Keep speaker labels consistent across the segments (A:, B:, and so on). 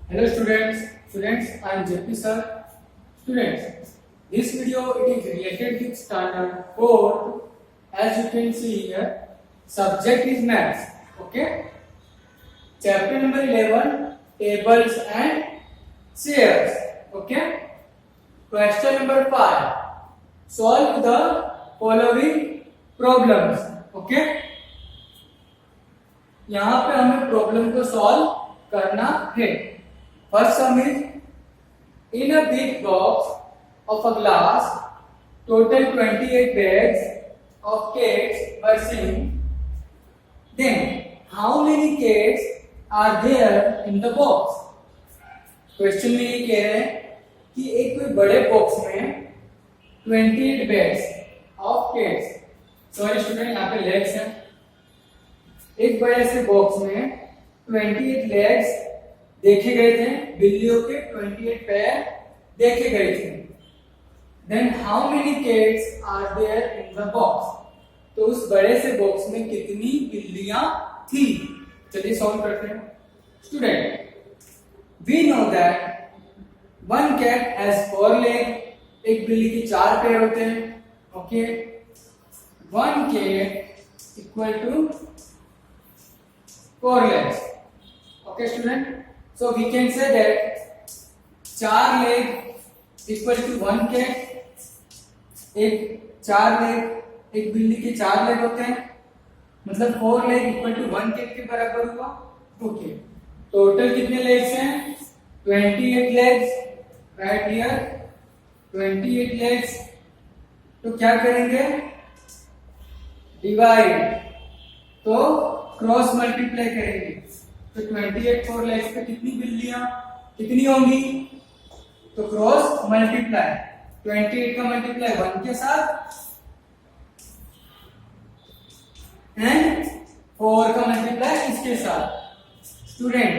A: Hello students, I am JP sir. Students, this video it is related with standard 4. As you can see here, subject is maths. Okay. Chapter number 11, tables and chairs. Okay. Question number 5. Solve the following problems. Okay. यहाँ पे हमें problem को solve करना है. First sum is, in a big box of a glass, total 28 bags of cakes were seen. Then, how many cakes are there in the box? Question में ये कह रहे हैं कि एक कोई बड़े बॉक्स में 28 bags of cakes, sorry student यहाँ पे लेग्स हैं. एक बड़े से बॉक्स में 28 लेग्स देखे गए थे, बिल्लियों के 28 पैर देखे गए थे. Then how many cats are there in the box? तो उस बड़े से बॉक्स में कितनी बिल्लियां थी? चलिए सॉल्व करते हैं. Student, we know that one cat has 4 leg. एक बिल्ली की 4 पैर होते हैं. Okay, one cat equal to 4 legs. Okay student, so we can say that 4 leg equal to 1 cat. एक 4 लेग, एक बिल्ली के 4 लेग होते हैं, मतलब 4 लेग इक्वल टू 1 कैट के बराबर हुआ. ओके, टोटल कितने लेग्स हैं? 28 लेग्स. Right here 28 legs. तो क्या करेंगे? डिवाइड, तो क्रॉस मल्टीप्लाई करेंगे. तो 28 4 लेग्स पे कितनी बिल्लियां कितनी होंगी? तो क्रॉस मल्टीप्लाई, 28 का मल्टीप्लाई 1 के साथ एंड 4 का मल्टीप्लाई इसके साथ. स्टूडेंट,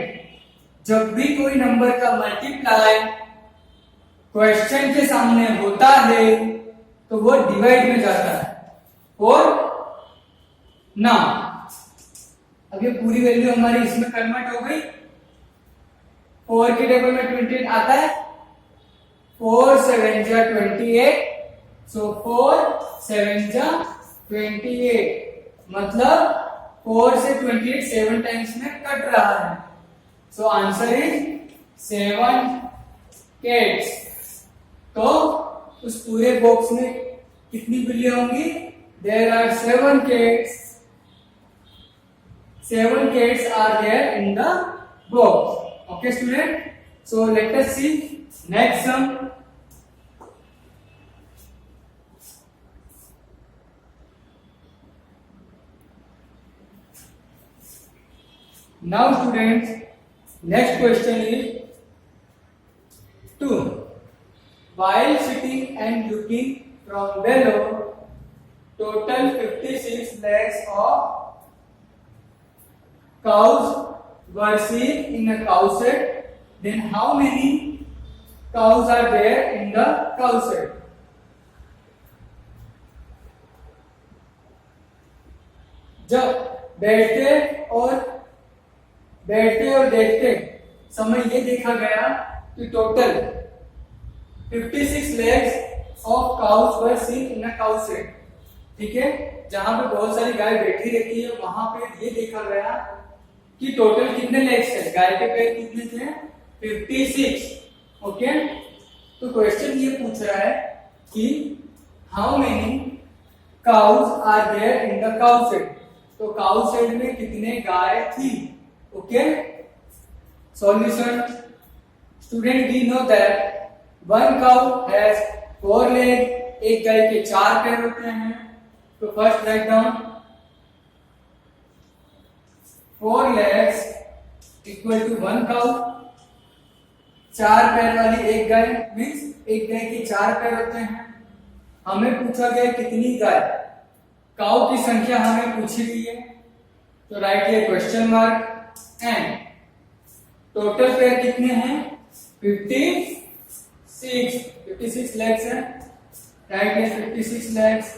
A: जब भी कोई नंबर का मल्टीप्लाई क्वेश्चन के सामने होता है तो वो डिवाइड में जाता है और ना. अब ये पूरी वैल्यू हमारी इसमें कन्वर्ट हो गई. 4 के टेबल में 28 आता है. 4 7 जा 28, सो 4 7 जा 28, मतलब 4 से 28 7 टाइम्स में कट रहा है. So answer is 7 cats. तो उस पूरे बॉक्स में कितनी बिल्लियां होंगी? There are 7 cats. 7 cats are there in the box. Okay student, so let us see next sum. Now students, next question is 2. While sitting and looking from below, total 56 legs of cows were seen in a cow shed. Then how many cows are there in the cow shed? जब बैठते और देखते समय ये देखा गया कि total 56 legs of cows were seen in a cow shed. ठीक है, जहां पे बहुत सारी गाय बैठी रहती है वहां पे ये देखा गया कि टोटल कितने लेग्स है. गाय के पैर कितने थे? 56. ओके, तो क्वेश्चन ये पूछ रहा है कि how many cows are there in the cow shed. तो काउ शेड में कितने गाय थी? Okay, solution. Student, we know that one cow has 4 leg. एक गाय के 4 पैर होते हैं. तो first write down 4 legs equal to 1 cow. 4 पैर वाली एक गाय मीन्स एक गाय के 4 पैर होते हैं. हमें पूछा गया कितनी गाय. काउ की संख्या हमें पूछी गई है, तो राइट ये क्वेश्चन मार्क. एंड टोटल पैर कितने हैं? 56 लेग्स हैं. राइट ये 56 legs.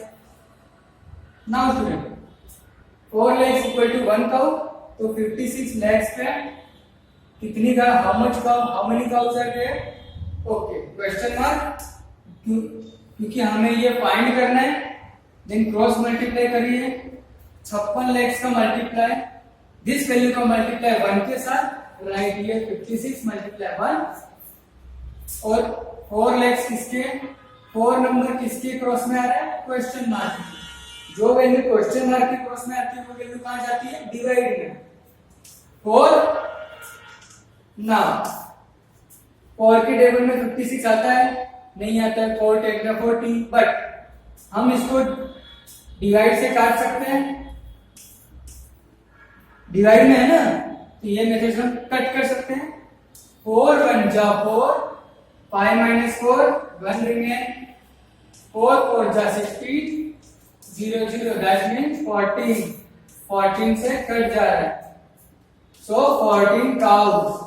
A: Now student, 4 legs equal to 1 cow, तो 56 legs पे कितनी गाय, how many cows are there, okay question mark, क्योंकि हमें ये फाइंड करना है। देन क्रॉस मल्टीप्लाई करिए, 56 लाख का मल्टीप्लाई दिस वैल्यू का मल्टीप्लाई 1 के साथ, राइट हियर 56 मल्टीप्लाई 1, और 4 लाख किसके, 4 नंबर किसके क्रॉस में आ रहा है, क्वेश्चन मार्क। जो वैल्यू क्वेश्चन मार्क के क्रॉस में आती है वो वैल्यू कहां जाती है, डिवाइड में। 4 ना 4 के टेबल में 56 आता है, नहीं आता है, 4 टेबल में 40, बट हम इसको डिवाइड से काट सकते हैं, डिवाइड में है ना, तो ये मेथड हम कट कर सकते हैं। 4 1 जा 4, 5 minus 4 1 remain, 4 4 जा 16, 0 0 that means 14, 14 से कट जा रहा है, so 14 cows।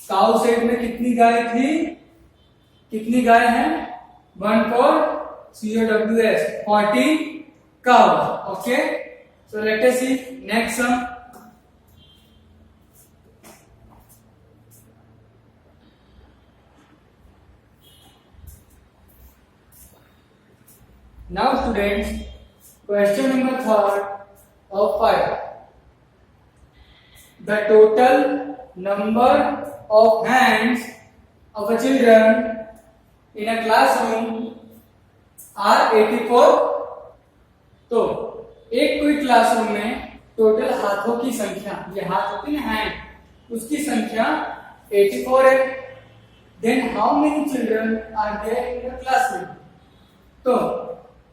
A: काउ सेट में कितनी गाय थी, कितनी गाय है, 1 4 COWS 14 cows, okay, so let us see next sum। Now students, question number 3rd of 5, the total number of hands of a children in a classroom are 84। तो एक कोई classroom में total हाथों की संख्या, ये हाथ होती है ना हैंड, उसकी संख्या 84 है। Then how many children are there in the classroom, तो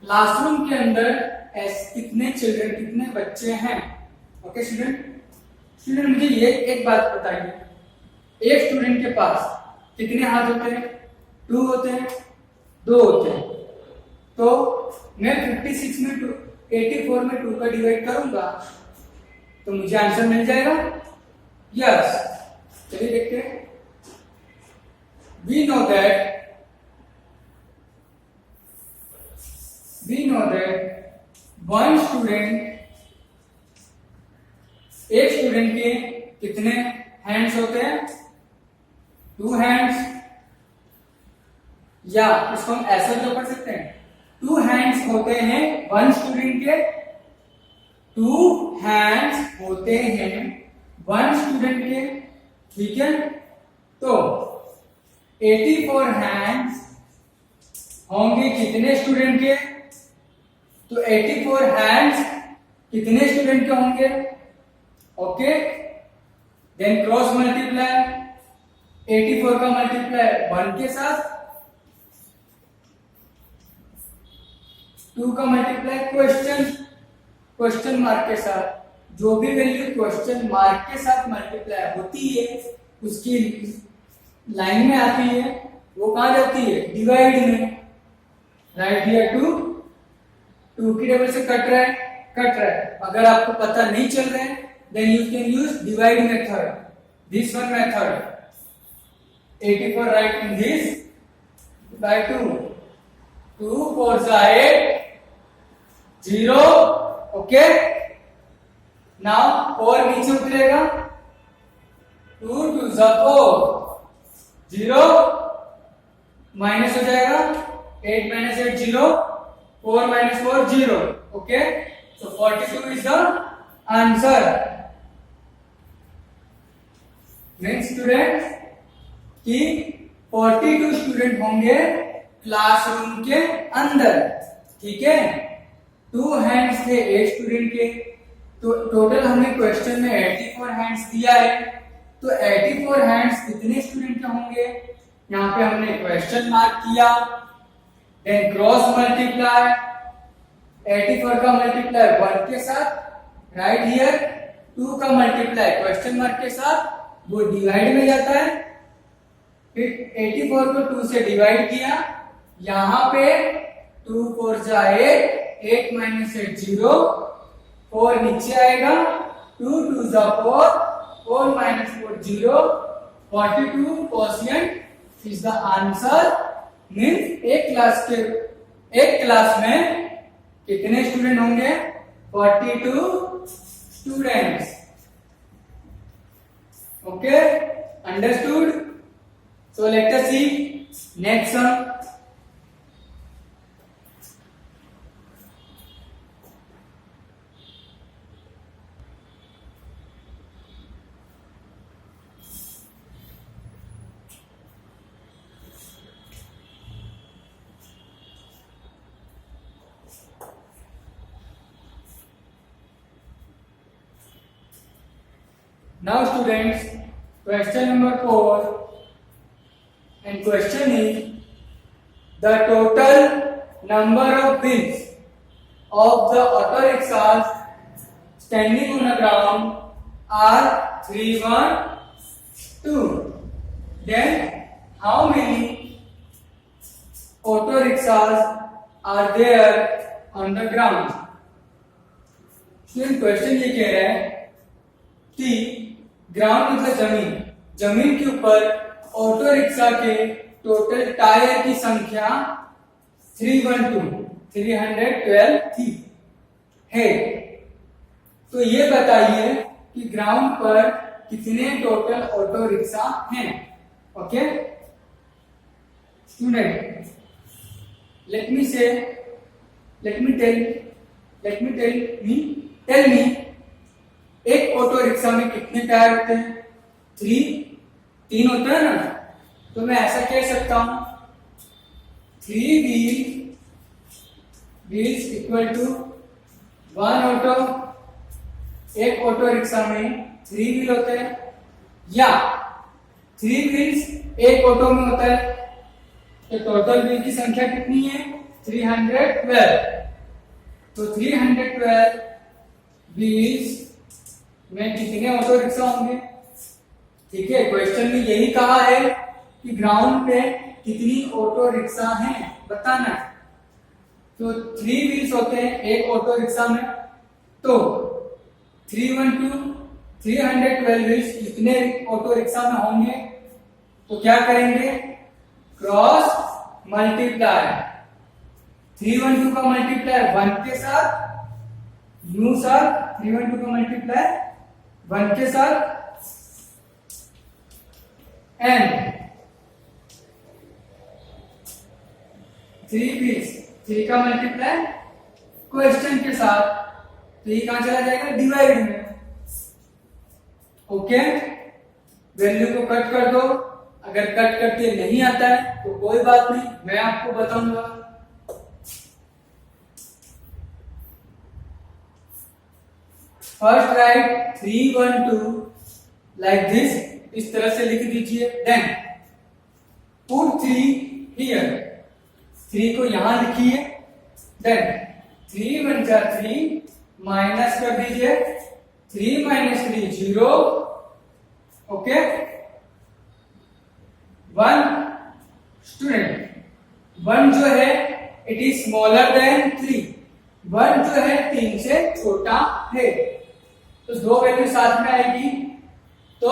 A: क्लासरूम के अंदर कितने चिल्ड्रन, कितने बच्चे हैं, ओके स्टूडेंट मुझे ये एक बात बताइए, एक स्टूडेंट के पास कितने हाथ होते हैं, 2 होते हैं, 2 होते हैं, तो मैं 56 में 84 में 2 का डिवाइड करूंगा तो मुझे आंसर मिल जाएगा, यस। चलिए देखते हैं, we know that one student, एक स्टूडेंट के कितने हैंड्स होते हैं, 2 हैंड्स, या इसको हम ऐसा तो पढ़ सकते हैं, 2 हैंड्स होते हैं वन स्टूडेंट के, 2 हैंड्स होते हैं वन स्टूडेंट के, ठीक है। तो 84 हैंड्स होंगे कितने स्टूडेंट के, तो 84 हैंड्स कितने स्टूडेंट के होंगे, ओके। देन क्रॉस मल्टीप्लाई, 84 का मल्टीप्लाई 1 के साथ, 2 का मल्टीप्लाई क्वेश्चन मार्क के साथ, जो भी वैल्यू क्वेश्चन मार्क के साथ मल्टीप्लाई होती है उसकी लाइन में आती है, वो कहां जाती है, डिवाइड में, राइट हियर 2 की टेबल से कट रहा है। अगर आपको पता नहीं चल रहा है then you can use divide method, this one method, 84 right in this by 2, 2 4 8 0, okay। now 4 नीचे उतरेगा, 2 2 4 0 माइनस हो जाएगा, 8 minus 8 0, 4 minus 4 0, okay, so 42 is the answer। Next student कि 42 स्टूडेंट होंगे क्लासरूम के अंदर, ठीक है। 2 हैंड्स थे एक स्टूडेंट के, तो टोटल हमें क्वेश्चन में 84 हैंड्स दिया है, तो 84 हैंड्स कितने स्टूडेंट के होंगे, यहाँ पे हमने क्वेश्चन मार्क किया, देन क्रॉस मल्टीप्लाई, 84 का मल्टीप्लाई 1 के साथ, राइट हियर 2 का मल्टीप्लाई क्वेश्चन मार्क के साथ, वो डिवाइड में जाता है, फिर 84 को 2 से डिवाइड किया, यहां पे 2 4 जा 8 minus 8 0, 4 नीचे आएगा, 2 2 जा 4, 4 minus 4 0, 42 quotient is the answer। Means एक क्लास में कितने स्टूडेंट होंगे, 42 students. Okay, understood? So let us see next sum. Now students, question number 4, and question is the total number of wheels of the auto rickshaws standing on the ground are 312. Then how many auto rickshaws are there on the ground? Student question ये कह रहा है कि ground मतलब जमीन, जमीन के ऊपर ऑटो रिक्शा के टोटल टायर की संख्या 312 थी है। तो ये बताइए कि ग्राउंड पर कितने टोटल ऑटो रिक्शा हैं। Okay student, let me tell me एक ऑटो रिक्शा में कितने टायर होते हैं? 3 होते हैं ना। तो मैं ऐसा कह सकता हूं 3 व्हील्स इक्वल टू 1 ऑटो। एक ऑटो रिक्शा में 3 व्हील होते हैं, या 3 व्हील्स एक ऑटो में होता है। तो टोटल व्हील की संख्या कितनी है? 312। तो 312 व्हील्स में कितने ऑटो रिक्शा होंगे? ठीक है, क्वेश्चन में यही कहा है कि ग्राउंड पे कितनी ऑटो रिक्शा हैं बताना है। तो 3 व्हील्स होते हैं एक ऑटो रिक्शा में, तो 312 व्हील्स कितने ऑटो रिक्शा में होंगे? तो क्या करेंगे? Cross multiply. 312 का मल्टीप्लाई 1 के साथ, न्यू साथ 312 का मल्टीप्लाई 1 के साथ, एंड 3 का मल्टीप्लाई क्वेश्चन के साथ। तो ये कहां चला जाएगा? डिवाइड में। ओके, वैल्यू को कट कर दो। अगर कट करके नहीं आता है तो कोई बात नहीं, मैं आपको बताऊंगा। फर्स्ट राइट 312 लाइक दिस, इस तरह से लिख दीजिए। देन पुट 3 हियर, 3 को यहां लिखिए। देन 3 1 जा 3, माइनस कर दीजिए। 3 माइनस 3 0। ओके, 1 स्टूडेंट, 1 जो है इट इज स्मॉलर देन 3। 1 जो है 3 से छोटा है। तो 2 वैल्यू साथ में आएगी तो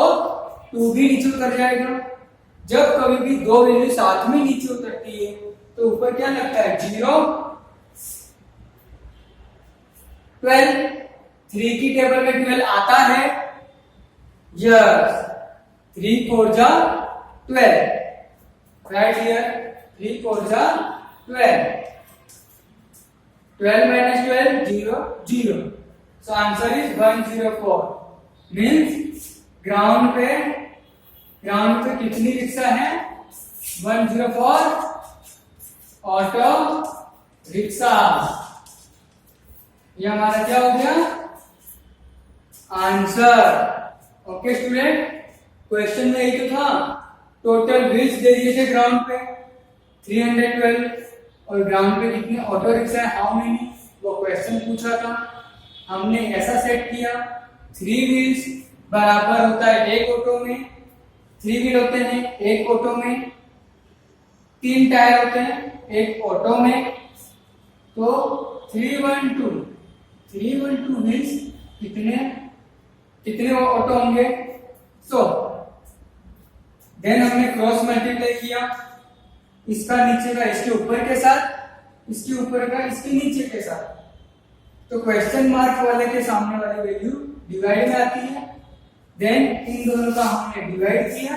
A: 2 भी नीचे उतर जाएगा। जब कभी भी 2 वैल्यू साथ में नीचे उतरती है तो ऊपर क्या लगता है? 0। 12, 3 की टेबल में 12 आता है। यस, 3 4 जा 12, राइट हियर 3 4 जा 12। 12 minus 12 0 0। So answer is 104। Means ground पे कितनी रिक्शा है? 104 ऑटो रिक्शा। ये हमारा क्या हो गया? आंसर। ओके स्टूडेंट, क्वेश्चन में यही तो था। टोटल व्हील्स दे दिए थे ग्राउंड पे 312, और ग्राउंड पे कितने ऑटो रिक्शा है, हाउ मेनी, वो क्वेश्चन पूछा था। हमने ऐसा सेट किया 3 व्हील्स बराबर होता है एक ऑटो में, 3 व्हील होते हैं एक ऑटो में, 3 टायर होते हैं एक ऑटो में। तो 312 व्हील्स कितने ऑटो होंगे? सो देन हमने क्रॉस मल्टीप्लाई किया, इसका नीचे का इसके ऊपर के साथ, इसके ऊपर का इसके नीचे के साथ। तो क्वेश्चन मार्क वाले के सामने वाली वैल्यू डिवाइड में आती है। देन इन दोनों का हमने डिवाइड किया,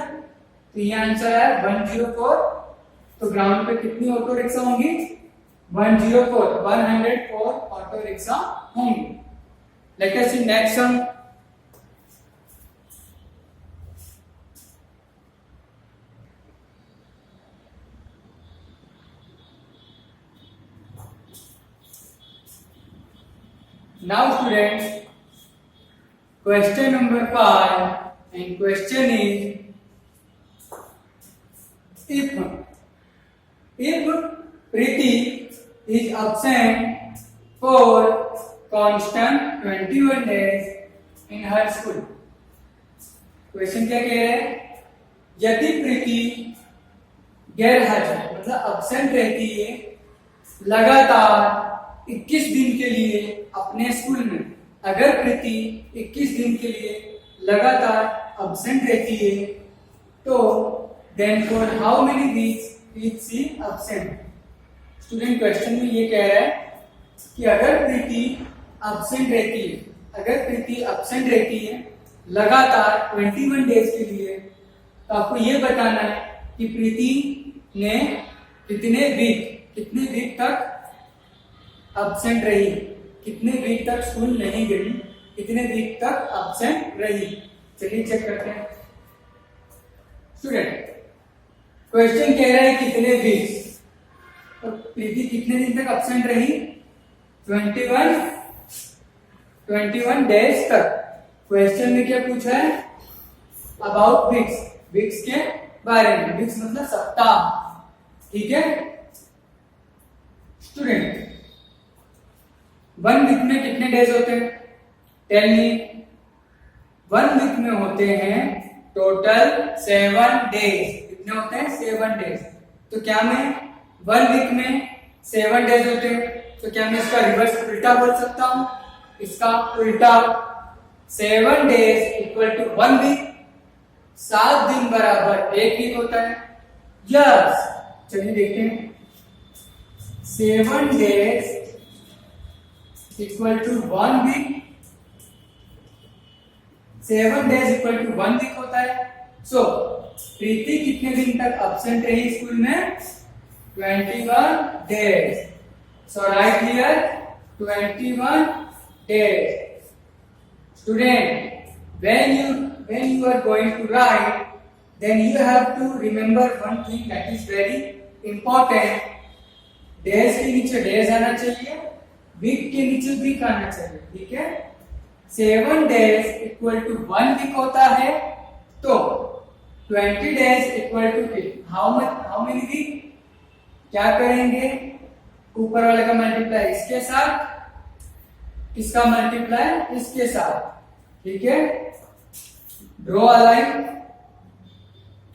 A: तो ये आंसर है 104। तो ग्राउंड पे कितनी ऑटो रिक्शा होंगी? 104 ऑटो रिक्शा होंगी। Let us see next sum. Now students, question number 5, and question is, if Preeti is absent for constant 21 days in her school. Question क्या कह रहे हैं? यदि प्रीति गैर हाजिर मतलब अब्सेंट रहती है लगातार 21 दिन के लिए अपने स्कूल में, अगर प्रीति 21 दिन के लिए लगातार अब्सेंट रहती है तो then for how many weeks is she absent? Student question में ये कह रहा है कि अगर प्रीति अब्सेंट रहती है लगातार 21 डेज के लिए, तो आपको ये बताना है कि प्रीति ने कितने वीक तक अब्सेंट रही, कितने वीक तक स्कूल नहीं गई, कितने वीक तक अब्सेंट रही। चलिए चेक करते हैं। स्टूडेंट क्वेश्चन कह रहा है कितने वीक्स, तो प्रीति कितने दिन तक अब्सेंट रही? 21 डेज तक। क्वेश्चन में क्या पूछा है? अबाउट वीक्स के बारे में। वीक्स मतलब सप्ताह, ठीक है स्टूडेंट। 1 वीक में कितने डेज होते हैं? Tell me. 1 वीक में होते हैं टोटल 7 डेज। कितने होते हैं? 7 डेज। तो क्या मैं 1 वीक में 7 डेज होते हैं, तो क्या मैं इसका रिवर्स उल्टा बोल सकता हूं? इसका उल्टा 7 डेज इक्वल टू 1 वीक। 7 दिन बराबर 1 वीक होता है। यस, चलिए देखते हैं। 7 days equal to 1 week. 7 days equal to 1 week होता है। सो प्रीति कितने दिन तक अब्सेंट रही स्कूल में? 21 days. So right here 21 days. Student, when you are going to write, then you have to remember one thing that is very important. Days के नीचे days आना चाहिए, वीक के नीचे वीक आना चाहिए, ठीक है। 7 डेज इक्वल टू 1 वीक होता है, तो 20 days equal to how many week? क्या करेंगे? ऊपर वाले का मल्टीप्लाई इसके साथ, इसका मल्टीप्लाई इसके साथ, ठीक है। Draw a line.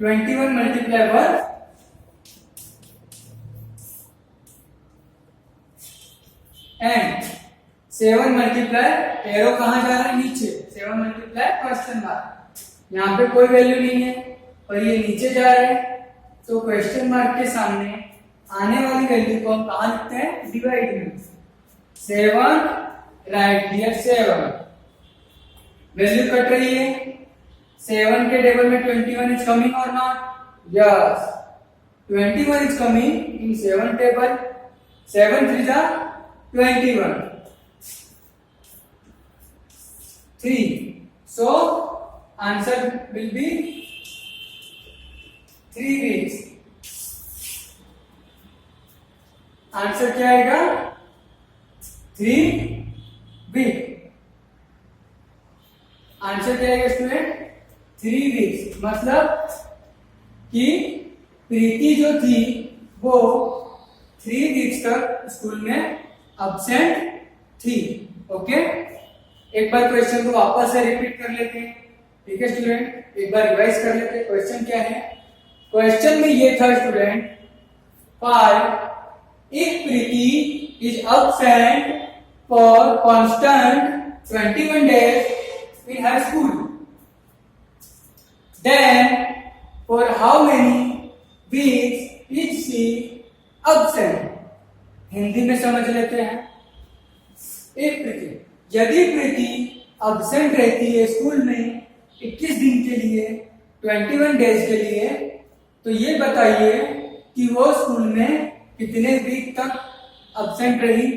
A: 21 multiply 1 and 7 multiply, arrow कहां जा रहा है? नीचे। 7 मल्टीप्लाई क्वेश्चन मार्क, यहाँ पे कोई वैल्यू नहीं है और ये नीचे जा रहा है, तो क्वेश्चन मार्क के सामने आने वाली वैल्यू को हम कहां लिखते हैं? डिवाइड में। 7 राइट हियर 7 वैल्यू कट रही है। 7 के टेबल में 21 इज कमिंग और not? Yes, 21 is coming in 7 table. 7 3 जा 21, 3, so answer will be 3 weeks. Answer क्या आएगा? 3 वीक। आंसर क्या आएगा स्टूडेंट? 3 वीक्स। मतलब कि प्रीति जो थी वो 3 वीक्स तक स्कूल में अब्सेंट थी। ओके, एक बार क्वेश्चन को वापस से रिपीट कर लेते हैं, ठीक है स्टूडेंट। एक बार रिवाइज कर लेते हैं। क्वेश्चन क्या है? क्वेश्चन में ये था student, 5 if Preeti is absent for constant 21 days in her school, then for how many weeks is she absent? Hindi में समझ लेते हैं। एक प्रीति, यदि प्रीति अब्सेंट रहती है स्कूल में 21 दिन के लिए, 21 डेज के लिए, तो ये बताइए कि वो स्कूल में कितने वीक तक अब्सेंट रही,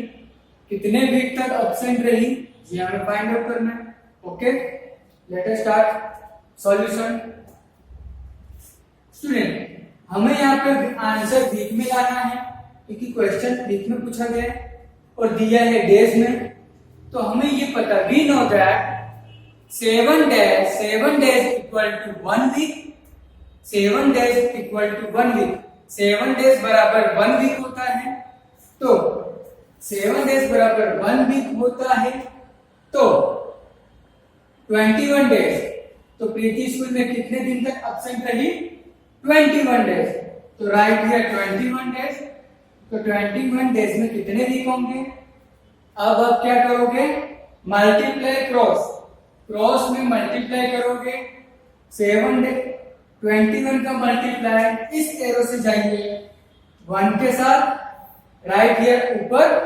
A: कितने वीक तक अब्सेंट रही, ये हमें फाइंड आउट करना है। Okay, let us start solution. Student, हमें यहाँ पे आंसर वीक में लाना है क्योंकि क्वेश्चन वीक में पूछा गया है और दिया है डेज में। तो हमें ये पता, we know that 7 days equal to 1 week, 7 days equal to 1 week, 7 days बराबर 1 वीक होता है। तो 7 days बराबर 1 वीक होता है, तो 21 डेज, तो प्रीति स्कूल में कितने दिन तक अब्सेंट रही? 21 डेज। तो राइट हियर 21 डेज। तो 21 डेज में कितने वीक होंगे? अब आप क्या करोगे? मल्टीप्लाई क्रॉस, क्रॉस में मल्टीप्लाई करोगे 7 डेज, 21 का मल्टीप्लाई इस एरो से जाइए 1 के साथ, राइट हियर ऊपर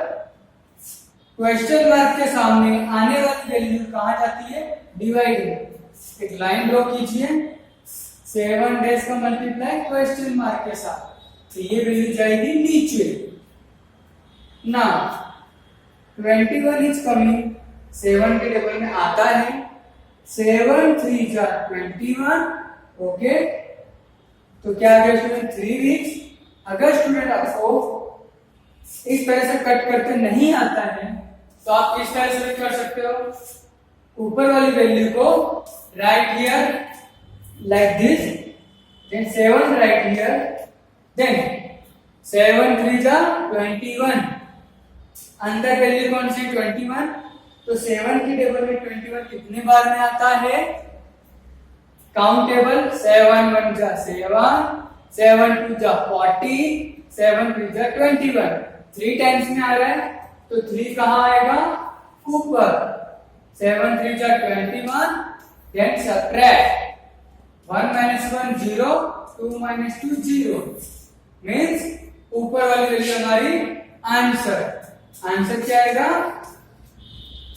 A: क्वेश्चन मार्क के सामने आने वाली वैल्यू कहां जाती है? डिवाइड। एक लाइन ड्रॉ कीजिए, 7 डेज का मल्टीप्लाई क्वेश्चन मार्क के साथ, तो ये वैल्यू जाएगी नीचे। ना 21 इज कमिंग, 7 के टेबल में आता है, 7 3 जा 21। ओके, तो क्या आ गया स्टूडेंट? 3 वीक्स। अगर स्टूडेंट आपको इस तरह से कट करते नहीं आता है तो आप इस तरह से कर सकते हो, ऊपर वाली वैल्यू को right here like this, then 7 right here, then 7 3 जा 21, अंदर वैल्यू कौन सी? 21। तो 7 की टेबल में 21 कितने बार में आता है? काउंटेबल, 7 1 जा 7, 7 2 जा 40, 7 3 जा 21, 3 टाइम्स में आ रहा है, तो 3 कहां आएगा? ऊपर। 7 3 जा 21, then subtract 1 minus 1 0, 2 minus 2 0, means ऊपर वाली वैल्यू हमारी आंसर। आंसर क्या आएगा?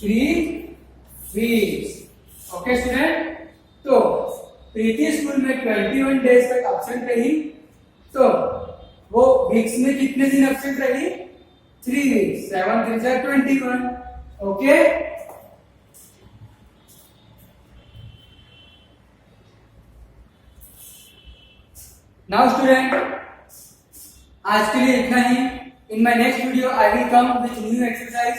A: 3 वीक्स। ओके स्टूडेंट, तो प्रीति स्कूल में 21 डेज तक अब्सेंट रही, तो वो वीक्स में कितने दिन अब्सेंट रही? 3 वीक्स। 7 3 जा 21। ओके, नाउ स्टूडेंट, आज के लिए इतना ही। In my next video I will come with new exercise,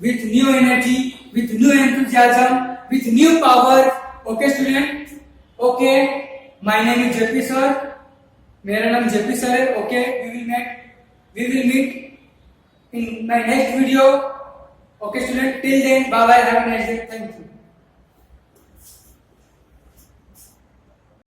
A: with new energy, with new enthusiasm, with new power. Okay student, okay, my name is JP sir, मेरा नाम JP sir है। Okay, we will meet in my next video. Okay student, till then, bye bye, have a nice day, thank you.